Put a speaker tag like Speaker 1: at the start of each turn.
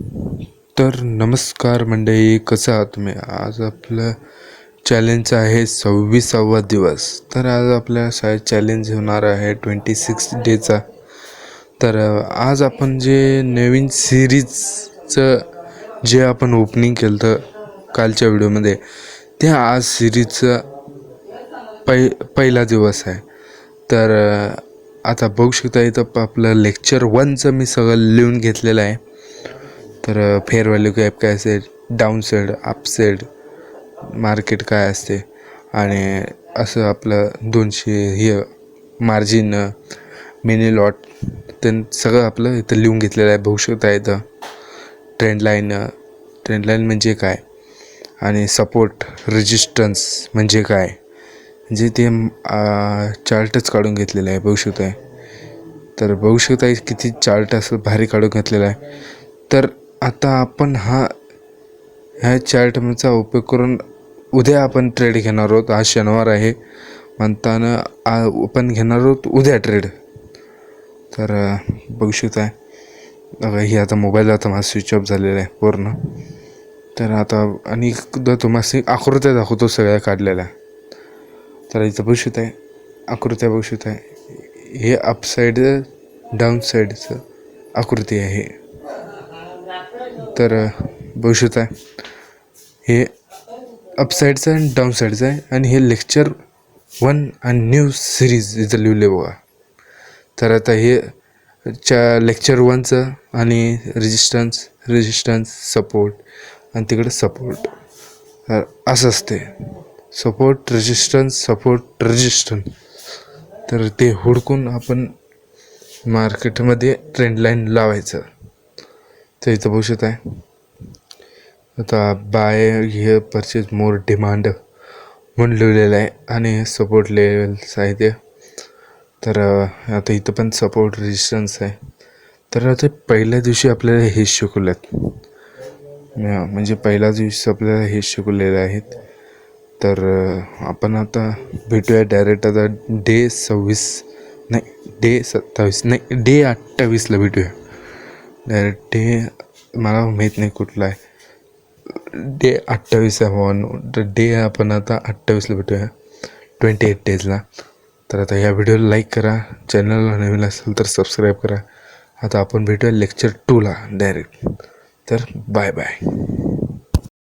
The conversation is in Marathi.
Speaker 1: तर नमस्कार मंडळी, कसं आहात तुम्ही? आज आपलं चॅलेंज आहे 26वा दिवस. तर आज आपल्या शाळेत चॅलेंज होणार आहे 26 डेचा. तर आज आपण जे नवीन सिरीजचं जे आपण ओपनिंग केलं होतं कालच्या व्हिडिओमध्ये, ते आज सिरीजचं पहिला दिवस आहे. तर आता बघू शकता इथं आपलं लेक्चर 1चं मी सगळं लिहून घेतलेलं आहे. तर फेअर व्हॅल्यू गॅप काय असेल, down side, up side, market काय असते, आणि असं आपलं 200 हे मार्जिन, मिनी लॉट, ते सगळं आपलं इथं लिहून घेतलेलं आहे. बघू शकता इथं ट्रेंड लाईन म्हणजे काय, आणि सपोर्ट रेजिस्टन्स म्हणजे काय, म्हणजे ते चार्टच काढून घेतलेलं आहे. बघू शकता. तर बघू शकता किती चार्ट असं भारी काढून घेतलेला आहे. तर आता आपण ह्या चार्टचा उपयोग करून उद्या आपण ट्रेड घेणार आहोत. आज शनिवार आहे म्हणताना आपण घेणार आहोत उद्या ट्रेड. तर बघू शकता हे आता मोबाईल आता माझा स्विच ऑफ झालेला आहे पूर्ण. तर आता आणि एकदा तुम्हाला आकृत्या दाखवतो सगळ्या काढलेल्या. तर इथं बघू शकता आकृत्या, बघू शकता हे अपसाईड डाऊन साईडचं आकृती आहे. तर बघू शकता हे अपसाईडचं आणि डाऊन साईडचं आहे, आणि हे लेक्चर 1 आणि न्यू सिरीज इथं लिहिलं बघा. तर आता हे लेक्चर 1चं आणि रेजिस्टन्स सपोर्ट, आणि तिकडे सपोर्ट. तर असं असते सपोर्ट रेजिस्टन्स. तर ते हुडकून आपण मार्केटमध्ये ट्रेंड लाईन लावायचं. तर इथं बघू शकता आता बाय हे परचेज मोर डिमांड म्हणून लिहिलेलं आहे, आणि सपोर्ट लेवल्स आहे ते. तर आता इथं पण सपोर्ट रेजिस्टन्स आहे. तर आता पहिल्या दिवशी आपल्याला हे शिकवलेत, म्हणजे पहिल्या दिवशी आपल्याला हे शिकवलेले आहेत. तर आपण आता भेटूया डायरेक्ट आता डे 28ला भेटूया डायरेक्ट. मला माहीत नाही कुठला आहे डे. 28 आहे म्हणून तर डे आपण आता 28ला भेटूया 28 डेजला. तर आता ह्या व्हिडिओला लाईक करा, चॅनलला नवीन असेल तर सबस्क्राईब करा. आता आपण भेटूया लेक्चर 2ला डायरेक्ट. तर बाय बाय.